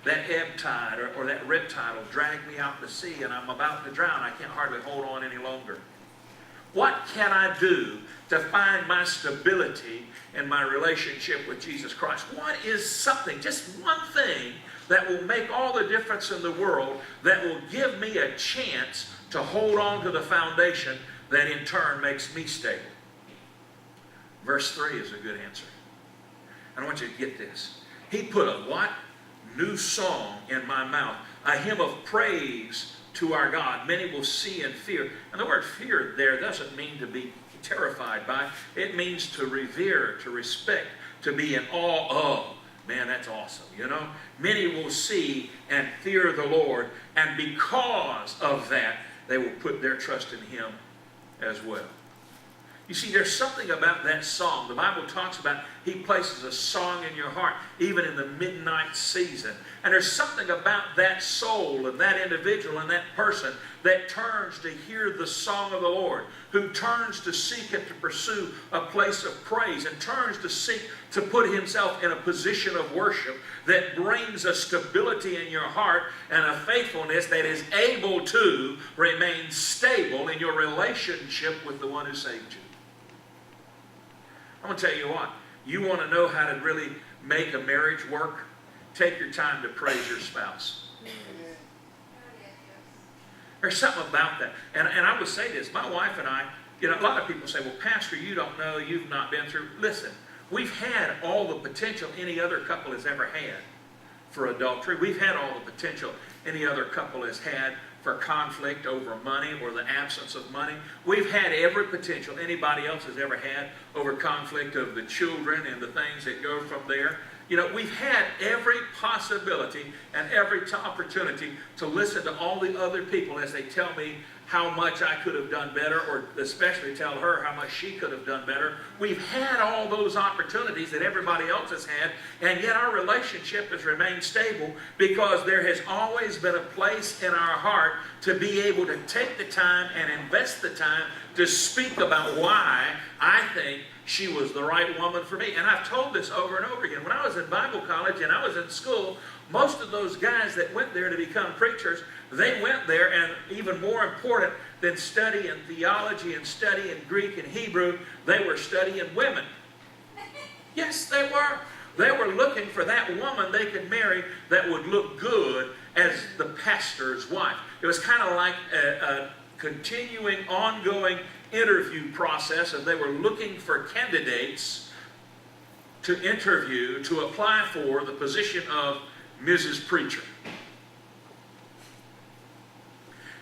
that ebb tide or that rip tide will drag me out to sea and I'm about to drown. I can't hardly hold on any longer. What can I do to find my stability in my relationship with Jesus Christ? What is something, just one thing, that will make all the difference in the world, that will give me a chance to hold on to the foundation that in turn makes me stable? Verse 3 is a good answer. And I want you to get this. He put a what? New song in my mouth. A hymn of praise to our God. Many will see and fear. And the word fear there doesn't mean to be terrified by. It means to revere, to respect, to be in awe of. Man, that's awesome, you know. Many will see and fear the Lord. And because of that, they will put their trust in Him as well. You see, there's something about that song. The Bible talks about He places a song in your heart, even in the midnight season. And there's something about that soul and that individual and that person that turns to hear the song of the Lord, who turns to seek and to pursue a place of praise, and turns to seek to put himself in a position of worship that brings a stability in your heart and a faithfulness that is able to remain stable in your relationship with the one who saved you. I'm going to tell you what, you want to know how to really make a marriage work? Take your time to praise your spouse. There's something about that. And I would say this, my wife and I, you know, a lot of people say, well, Pastor, you don't know, you've not been through. Listen, we've had all the potential any other couple has ever had for adultery. We've had all the potential any other couple has had for conflict over money or the absence of money. We've had every potential anybody else has ever had over conflict of the children and the things that go from there. You know, we've had every possibility and every opportunity to listen to all the other people as they tell me how much I could have done better, or especially tell her how much she could have done better. We've had all those opportunities that everybody else has had, and yet our relationship has remained stable because there has always been a place in our heart to be able to take the time and invest the time to speak about why I think she was the right woman for me. And I've told this over and over again. When I was in Bible college and I was in school, most of those guys that went there to become preachers, they went there, and even more important than studying theology and studying Greek and Hebrew, they were studying women. Yes, they were. They were looking for that woman they could marry that would look good as the pastor's wife. It was kind of like a continuing, ongoing interview process, and they were looking for candidates to interview, to apply for the position of Mrs. Preacher.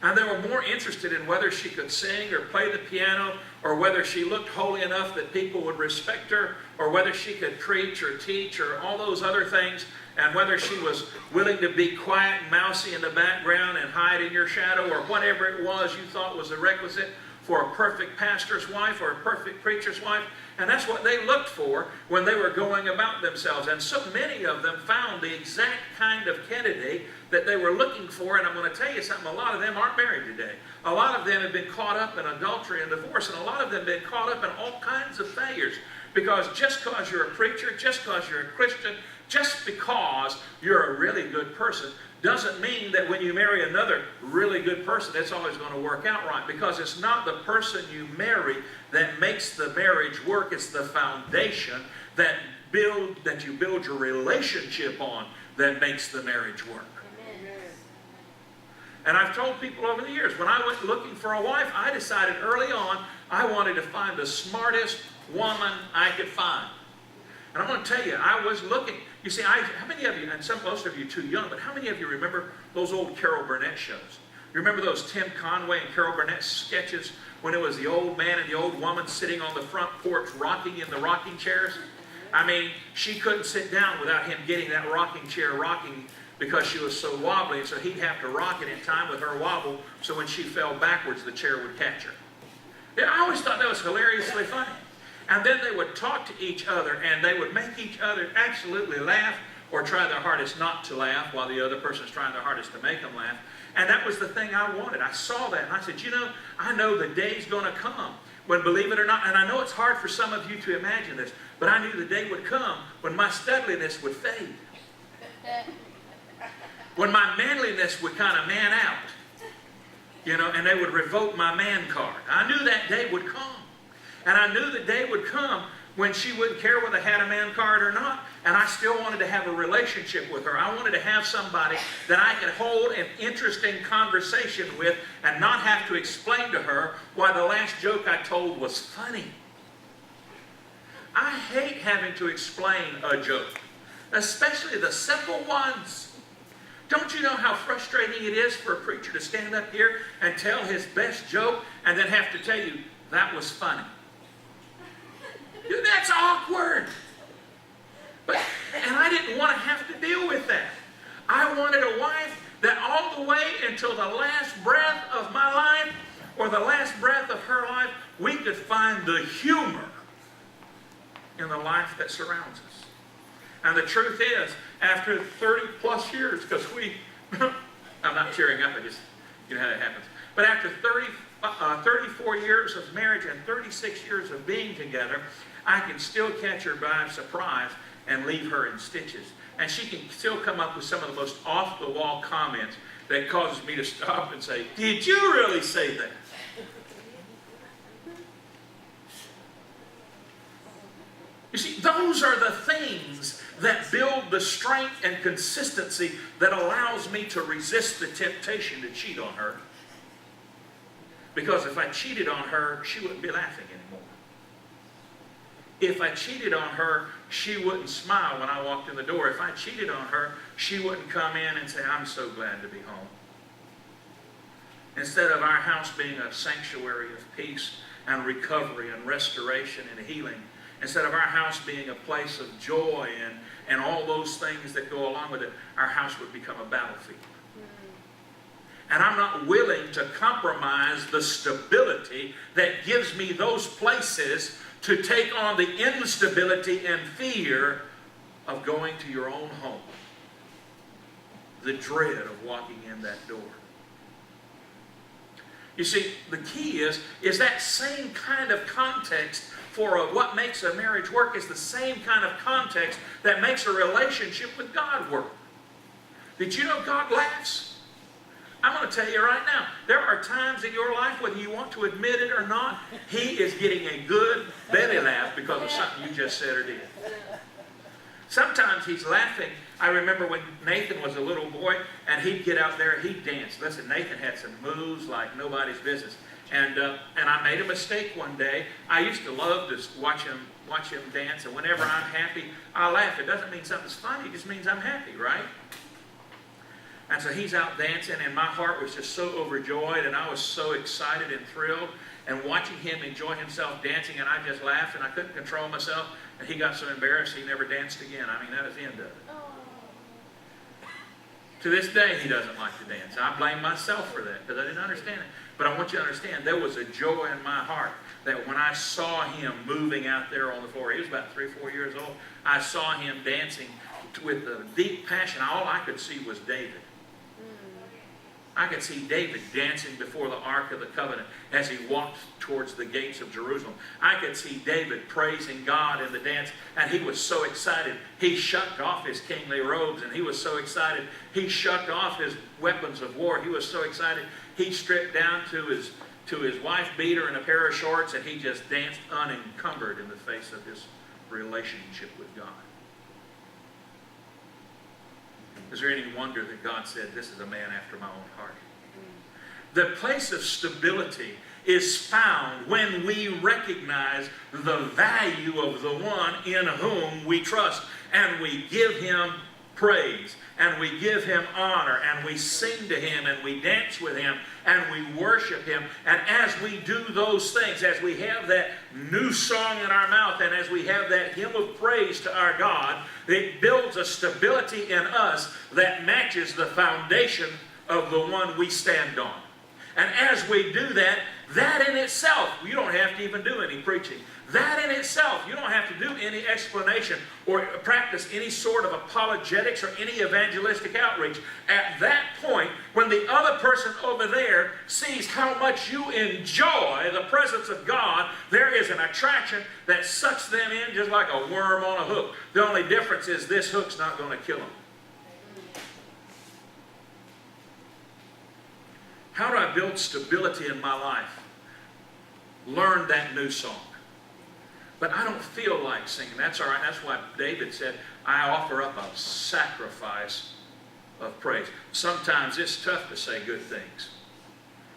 And they were more interested in whether she could sing or play the piano, or whether she looked holy enough that people would respect her, or whether she could preach or teach or all those other things, and whether she was willing to be quiet and mousy in the background and hide in your shadow, or whatever it was you thought was a requisite for a perfect pastor's wife or a perfect preacher's wife. And that's what they looked for when they were going about themselves. And so many of them found the exact kind of candidate that they were looking for. And I'm going to tell you something, a lot of them aren't married today. A lot of them have been caught up in adultery and divorce, and a lot of them have been caught up in all kinds of failures. Because just because you're a preacher, just because you're a Christian, just because you're a really good person, doesn't mean that when you marry another really good person, it's always going to work out right. Because it's not the person you marry that makes the marriage work. It's the foundation that you build your relationship on that makes the marriage work. Amen. And I've told people over the years, when I went looking for a wife, I decided early on I wanted to find the smartest woman I could find. And I'm going to tell you, I was looking. You see, how many of you, and most of you too young, but how many of you remember those old Carol Burnett shows? You remember those Tim Conway and Carol Burnett sketches when it was the old man and the old woman sitting on the front porch rocking in the rocking chairs? I mean, she couldn't sit down without him getting that rocking chair rocking because she was so wobbly, and so he'd have to rock it in time with her wobble, so when she fell backwards, the chair would catch her. Yeah, I always thought that was hilariously funny. And then they would talk to each other, and they would make each other absolutely laugh or try their hardest not to laugh while the other person's trying their hardest to make them laugh. And that was the thing I wanted. I saw that, and I said, you know, I know the day's going to come when, believe it or not, and I know it's hard for some of you to imagine this, but I knew the day would come when my studliness would fade. when my manliness would kind of man out, you know, and they would revoke my man card. I knew that day would come. And I knew the day would come when she wouldn't care whether I had a man card or not, and I still wanted to have a relationship with her. I wanted to have somebody that I could hold an interesting conversation with and not have to explain to her why the last joke I told was funny. I hate having to explain a joke, especially the simple ones. Don't you know how frustrating it is for a preacher to stand up here and tell his best joke and then have to tell you, that was funny? That's awkward. And I didn't want to have to deal with that. I wanted a wife that all the way until the last breath of my life or the last breath of her life, we could find the humor in the life that surrounds us. And the truth is, after 30 plus years, because I'm not tearing up, I just, you know how that happens. But after 34 years of marriage and 36 years of being together, I can still catch her by surprise and leave her in stitches. And she can still come up with some of the most off-the-wall comments that causes me to stop and say, did you really say that? You see, those are the things that build the strength and consistency that allows me to resist the temptation to cheat on her. Because if I cheated on her, she wouldn't be laughing anymore. If I cheated on her, she wouldn't smile when I walked in the door. If I cheated on her, she wouldn't come in and say, I'm so glad to be home. Instead of our house being a sanctuary of peace and recovery and restoration and healing, instead of our house being a place of joy and all those things that go along with it, our house would become a battlefield. And I'm not willing to compromise the stability that gives me those places to take on the instability and fear of going to your own home. The dread of walking in that door. You see, the key is that same kind of context for what makes a marriage work is the same kind of context that makes a relationship with God work. Did you know God laughs? I'm going to tell you right now, there are times in your life, whether you want to admit it or not, He is getting a good belly laugh because of something you just said or did. Sometimes He's laughing. I remember when Nathan was a little boy and he'd get out there, he'd dance. Listen, Nathan had some moves like nobody's business. And I made a mistake one day. I used to love to watch him dance, and whenever I'm happy, I laugh. It doesn't mean something's funny, it just means I'm happy, right? And so he's out dancing, and my heart was just so overjoyed, and I was so excited and thrilled, and watching him enjoy himself dancing, and I just laughed, and I couldn't control myself, and he got so embarrassed he never danced again. I mean, that was the end of it. To this day, he doesn't like to dance. I blame myself for that, because I didn't understand it. But I want you to understand, there was a joy in my heart that when I saw him moving out there on the floor, he was about 3 or 4 years old, I saw him dancing with a deep passion. All I could see was David. I could see David dancing before the Ark of the Covenant as he walked towards the gates of Jerusalem. I could see David praising God in the dance, and he was so excited. He shucked off his kingly robes, and he was so excited. He shucked off his weapons of war. He was so excited. He stripped down to his wife beater and a pair of shorts, and he just danced unencumbered in the face of his relationship with God. Is there any wonder that God said, this is a man after my own heart? The place of stability is found when we recognize the value of the one in whom we trust, and we give Him praise, and we give Him honor, and we sing to Him, and we dance with Him, and we worship Him. And as we do those things, as we have that new song in our mouth, and as we have that hymn of praise to our God, it builds a stability in us that matches the foundation of the one we stand on. And as we do that, that in itself, you don't have to even do any preaching. That in itself, you don't have to do any explanation or practice any sort of apologetics or any evangelistic outreach. At that point, when the other person over there sees how much you enjoy the presence of God, there is an attraction that sucks them in just like a worm on a hook. The only difference is this hook's not going to kill them. How do I build stability in my life? Learn that new song. But I don't feel like singing. That's all right. That's why David said, I offer up a sacrifice of praise. Sometimes it's tough to say good things.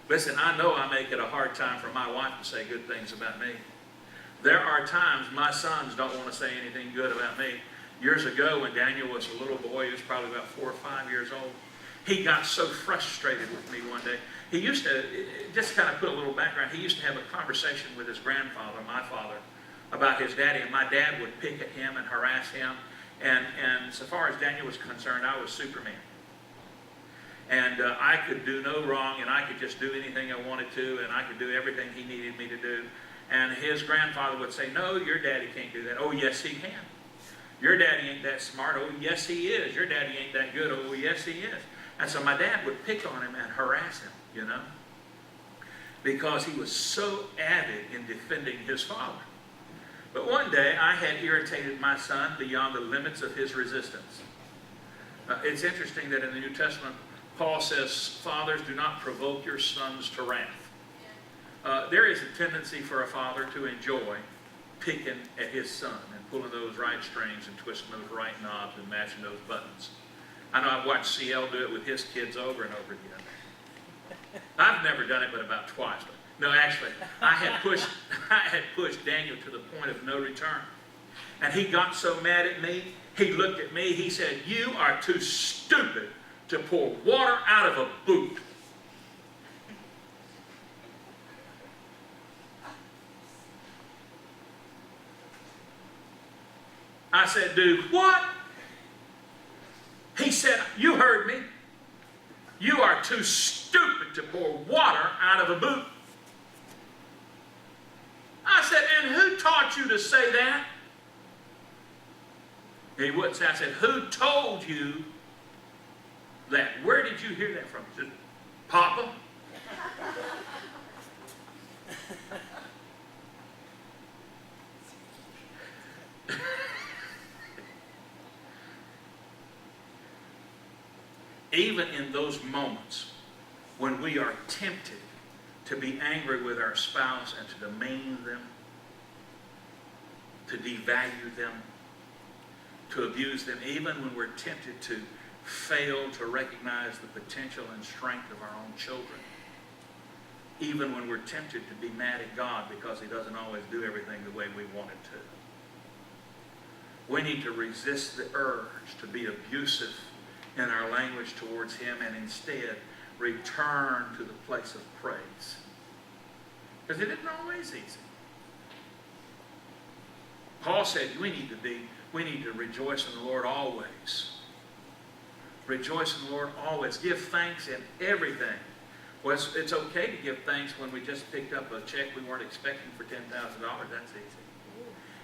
Listen, I know I make it a hard time for my wife to say good things about me. There are times my sons don't want to say anything good about me. Years ago, when Daniel was a little boy, he was probably about 4 or 5 years old, he got so frustrated with me one day. He used to, just kind of put a little background, he used to have a conversation with his grandfather, my father, about his daddy, and my dad would pick at him and harass him. And so far as Daniel was concerned, I was Superman. And I could do no wrong, and I could just do anything I wanted to, and I could do everything he needed me to do. And his grandfather would say, no, your daddy can't do that. Oh, yes, he can. Your daddy ain't that smart. Oh, yes, he is. Your daddy ain't that good. Oh, yes, he is. And so my dad would pick on him and harass him, you know, because he was so avid in defending his father. But one day, I had irritated my son beyond the limits of his resistance. It's interesting that in the New Testament, Paul says, fathers, do not provoke your sons to wrath. There is a tendency for a father to enjoy picking at his son and pulling those right strings and twisting those right knobs and matching those buttons. I know I've watched CL do it with his kids over and over again. I've never done it but about twice. No, actually, I had pushed Daniel to the point of no return. And he got so mad at me, he looked at me, he said, you are too stupid to pour water out of a boot. I said, dude, what? He said, you heard me. You are too stupid to pour water out of a boot. I said, and who taught you to say that? He wouldn't say. I said, who told you that? Where did you hear that from? He said, Papa. Even in those moments when we are tempted to be angry with our spouse and to demean them, to devalue them, to abuse them, even when we're tempted to fail to recognize the potential and strength of our own children, even when we're tempted to be mad at God because He doesn't always do everything the way we want it to. We need to resist the urge to be abusive in our language towards Him and instead return to the place of praise. Because it isn't always easy. Paul said we need to rejoice in the Lord always. Rejoice in the Lord always. Give thanks in everything. Well, it's okay to give thanks when we just picked up a check we weren't expecting for $10,000. That's easy.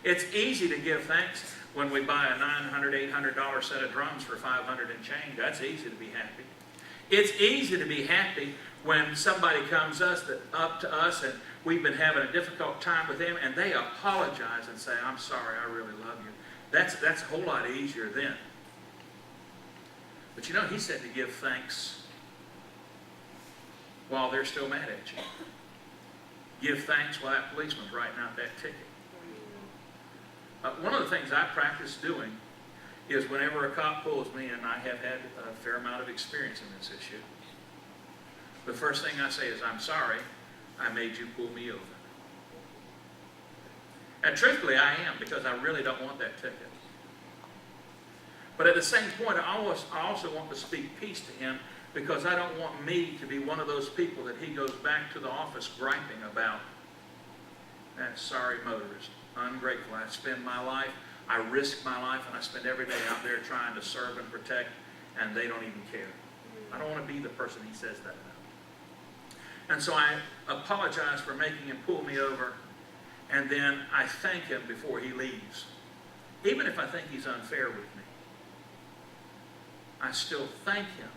It's easy to give thanks when we buy a $900, $800 set of drums for $500 and change. That's easy to be happy. It's easy to be happy when somebody comes up to us and we've been having a difficult time with them and they apologize and say, I'm sorry, I really love you. That's a whole lot easier then. But you know, He said to give thanks while they're still mad at you. Give thanks while that policeman's writing out that ticket. One of the things I practice doing is whenever a cop pulls me, and I have had a fair amount of experience in this issue, the first thing I say is, I'm sorry, I made you pull me over. And truthfully, I am, because I really don't want that ticket. But at the same point, I also want to speak peace to him, because I don't want me to be one of those people that he goes back to the office griping about. That sorry motorist, ungrateful. I spend my life, I risk my life, and I spend every day out there trying to serve and protect, and they don't even care. I don't want to be the person he says that about. And so I apologize for making him pull me over, and then I thank him before he leaves. Even if I think he's unfair with me, I still thank him,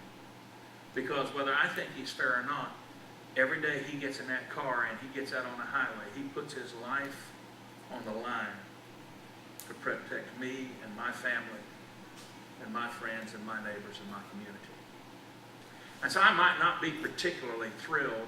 because whether I think he's fair or not, every day he gets in that car and he gets out on the highway, he puts his life on the line to protect me and my family and my friends and my neighbors and my community. And so I might not be particularly thrilled,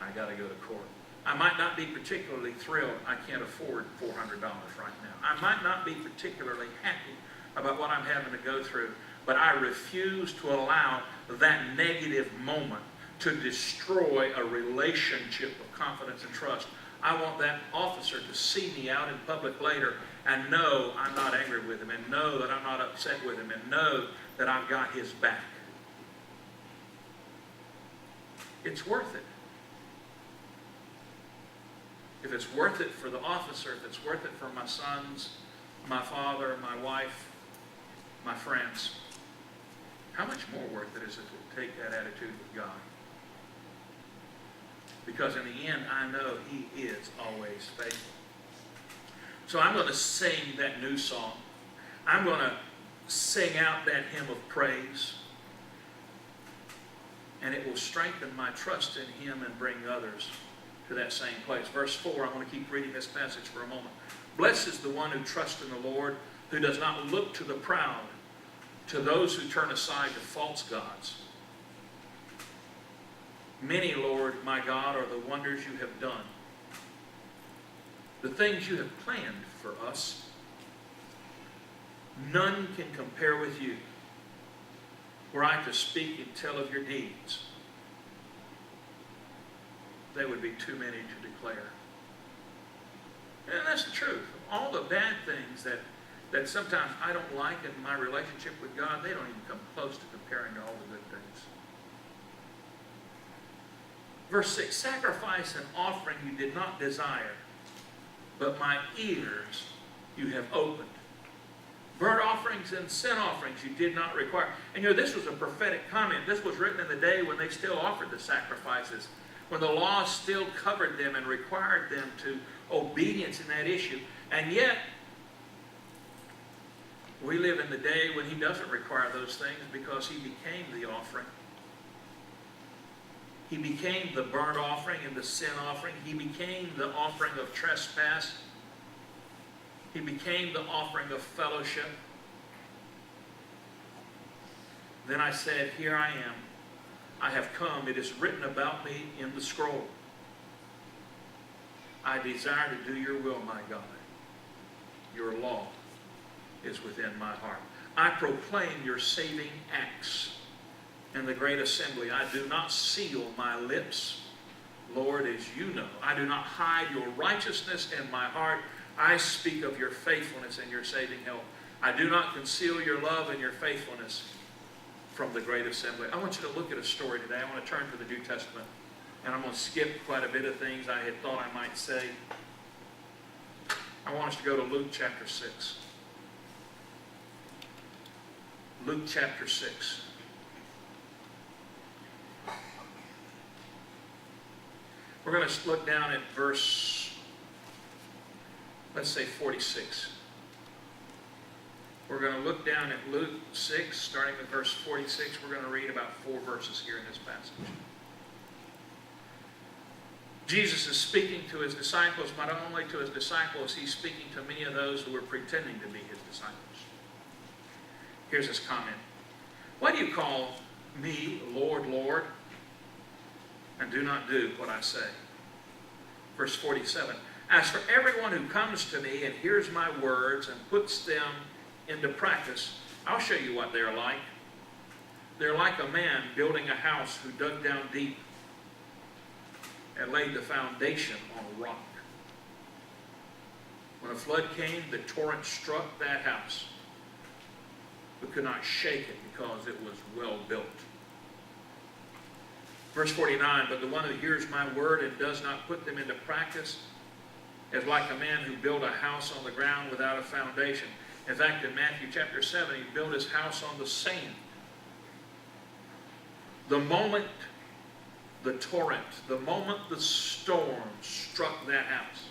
I got to go to court. I might not be particularly thrilled, I can't afford $400 right now. I might not be particularly happy about what I'm having to go through, but I refuse to allow that negative moment to destroy a relationship of confidence and trust. I want that officer to see me out in public later and know I'm not angry with him, and know that I'm not upset with him, and know that I've got his back. It's worth it. If it's worth it for the officer, if it's worth it for my sons, my father, my wife, my friends, how much more worth it is it to take that attitude with God? Because in the end, I know He is always faithful. So I'm going to sing that new song. I'm going to sing out that hymn of praise. And it will strengthen my trust in Him and bring others to that same place. Verse 4, I want to keep reading this passage for a moment. Blessed is the one who trusts in the Lord, who does not look to the proud, to those who turn aside to false gods. Many, Lord, my God, are the wonders you have done, the things you have planned for us. None can compare with you. Were I to speak and tell of your deeds, they would be too many to declare. And that's the truth. All the bad things that sometimes I don't like in my relationship with God, they don't even come close to comparing to all the good things. Verse 6, sacrifice and offering you did not desire, but my ears you have opened. Burnt offerings and sin offerings you did not require. And this was a prophetic comment. This was written in the day when they still offered the sacrifices, when the law still covered them and required them to obedience in that issue. And yet, we live in the day when He doesn't require those things, because He became the offering. He became the burnt offering and the sin offering. He became the offering of trespass. He became the offering of fellowship. Then I said, here I am. I have come. It is written about me in the scroll. I desire to do your will, my God. Your law is within my heart. I proclaim your saving acts in the great assembly. I do not seal my lips, Lord, as you know. I do not hide your righteousness in my heart. I speak of your faithfulness and your saving help. I do not conceal your love and your faithfulness from the great assembly. I want you to look at a story today. I want to turn to the New Testament, and I'm going to skip quite a bit of things I had thought I might say. I want us to go to Luke chapter 6. Luke chapter 6. We're going to look down at verse, let's say 46. We're going to look down at Luke 6, starting with verse 46. We're going to read about 4 verses here in this passage. Jesus is speaking to His disciples, but not only to His disciples, He's speaking to many of those who were pretending to be His disciples. Here's His comment. Why do you call me Lord, Lord, and do not do what I say? Verse 47. As for everyone who comes to me and hears my words and puts them into practice, I'll show you what they're like. They're like a man building a house who dug down deep and laid the foundation on a rock. When a flood came, the torrent struck that house, but could not shake it because it was well built. Verse 49, but the one who hears my word and does not put them into practice is like a man who built a house on the ground without a foundation. In fact, in Matthew chapter 7, he built his house on the sand. The moment the torrent, the moment the storm struck that house,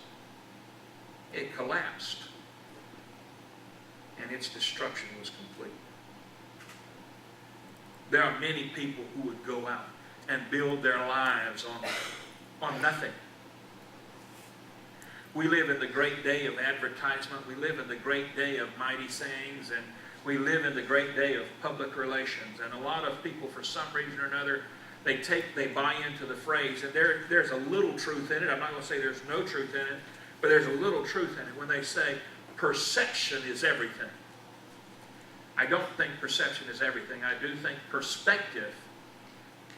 it collapsed, and its destruction was complete. There are many people who would go out and build their lives on nothing. We live in the great day of advertisement. We live in the great day of mighty sayings, and We live in the great day of public relations, and a lot of people, for some reason or another, they buy into the phrase, and there's a little truth in it. I'm not going to say there's no truth in it, but there's a little truth in it when they say perception is everything. I don't think perception is everything. I do think perspective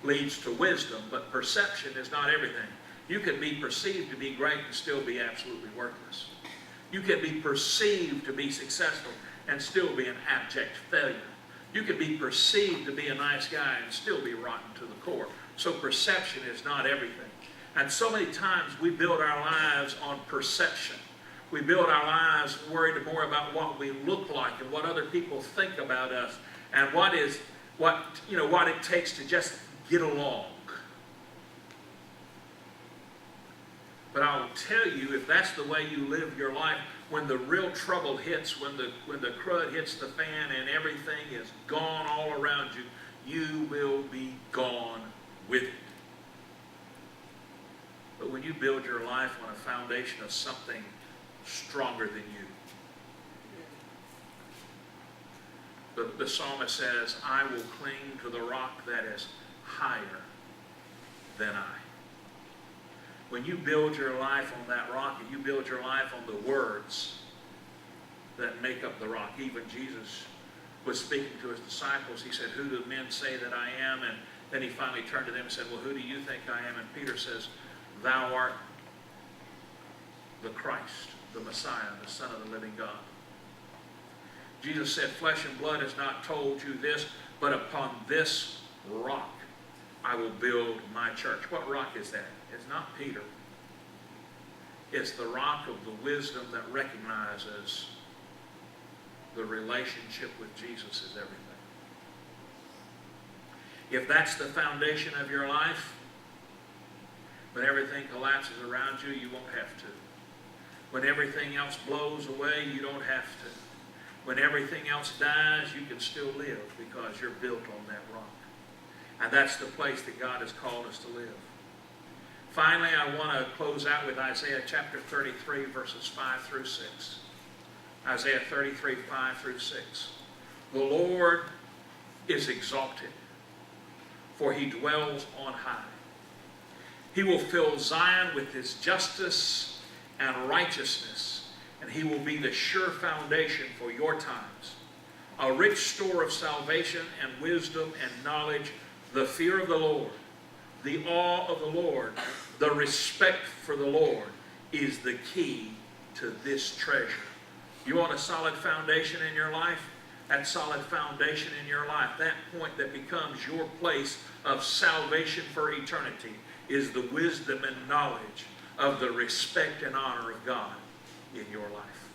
leads to wisdom, but perception is not everything. You can be perceived to be great and still be absolutely worthless. You can be perceived to be successful and still be an abject failure. You can be perceived to be a nice guy and still be rotten to the core. So perception is not everything. And so many times we build our lives on perception. We build our lives worried more about what we look like and what other people think about us and what it takes to just get along. But I'll tell you, if that's the way you live your life, when the real trouble hits, when the crud hits the fan and everything is gone all around you, you will be gone with it. But when you build your life on a foundation of something stronger than you, the psalmist says, I will cling to the rock that is higher than I. When you build your life on that rock, and you build your life on the words that make up the rock. Even Jesus was speaking to his disciples. He said, who do men say that I am? And then he finally turned to them and said, well, who do you think I am? And Peter says, thou art the Christ, the Messiah, the Son of the living God. Jesus said, flesh and blood has not told you this, but upon this rock I will build my church. What rock is that? It's not Peter. It's the rock of the wisdom that recognizes the relationship with Jesus is everything. If that's the foundation of your life, when everything collapses around you, you won't have to. When everything else blows away, you don't have to. When everything else dies, you can still live because you're built on that rock. And that's the place that God has called us to live. Finally, I want to close out with Isaiah chapter 33, verses 5 through 6. Isaiah 33, 5 through 6. The Lord is exalted, for he dwells on high. He will fill Zion with his justice and righteousness, and he will be the sure foundation for your times, a rich store of salvation and wisdom and knowledge, the fear of the Lord, the awe of the Lord, the respect for the Lord is the key to this treasure. You want a solid foundation in your life? That solid foundation in your life, that point that becomes your place of salvation for eternity, is the wisdom and knowledge of the respect and honor of God in your life.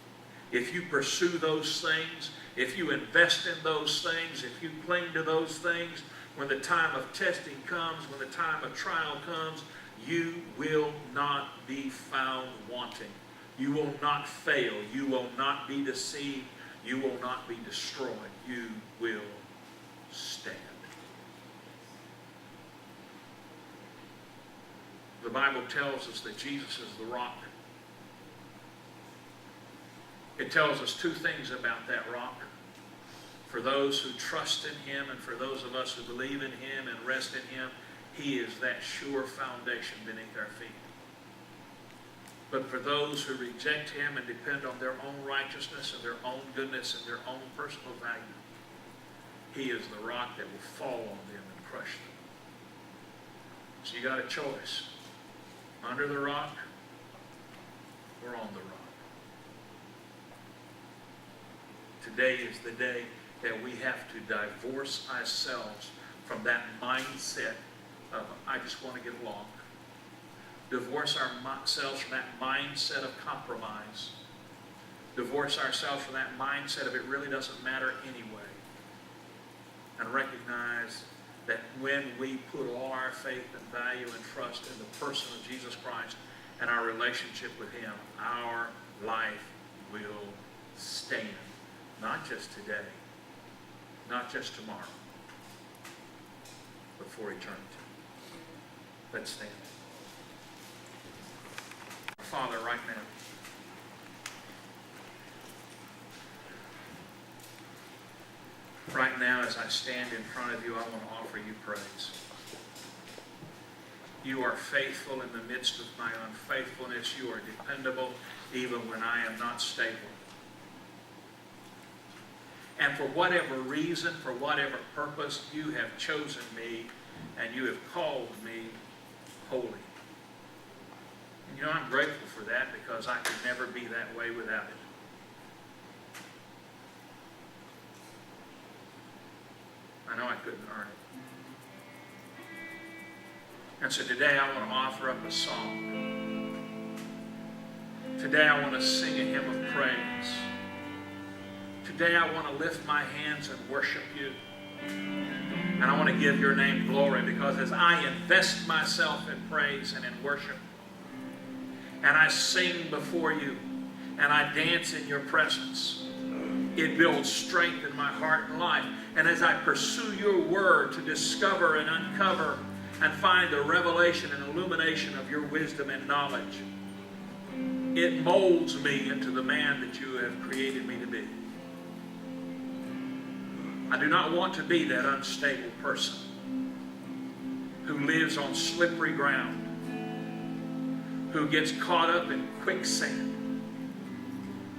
If you pursue those things, if you invest in those things, if you cling to those things, when the time of testing comes, when the time of trial comes, you will not be found wanting. You will not fail. You will not be deceived. You will not be destroyed. You will stand. The Bible tells us that Jesus is the rock. It tells us two things about that rock. For those who trust in him and for those of us who believe in him and rest in him, he is that sure foundation beneath our feet. But for those who reject him and depend on their own righteousness and their own goodness and their own personal value, he is the rock that will fall on them and crush them. So you got a choice. Under the rock or on the rock. Today is the day that we have to divorce ourselves from that mindset of, I just want to get along. Divorce ourselves from that mindset of compromise. Divorce ourselves from that mindset of it really doesn't matter anyway. And recognize that when we put all our faith and value and trust in the person of Jesus Christ and our relationship with him, our life will stand. Not just today, not just tomorrow, but for eternity. Let's stand. Father, right now, Right now, as I stand in front of you, I want to offer you praise. You are faithful in the midst of my unfaithfulness. You are dependable even when I am not stable. And for whatever reason, for whatever purpose, you have chosen me and you have called me holy. And you know, I'm grateful for that because I could never be that way without it. I know I couldn't earn it. And so today I want to offer up a song. Today I want to sing a hymn of praise. Today I want to lift my hands and worship you. And I want to give your name glory because as I invest myself in praise and in worship, and I sing before you, and I dance in your presence, it builds strength in my heart and life. And as I pursue your word to discover and uncover and find the revelation and illumination of your wisdom and knowledge, it molds me into the man that you have created me to be. I do not want to be that unstable person who lives on slippery ground, who gets caught up in quicksand,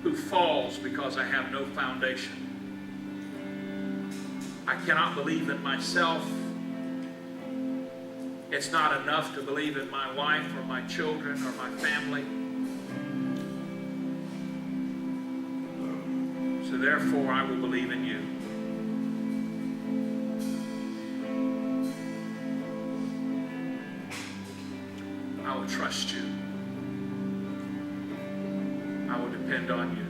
who falls because I have no foundation. I cannot believe in myself. It's not enough to believe in my wife or my children or my family. So therefore, I will believe in you. I will trust you. I will depend on you.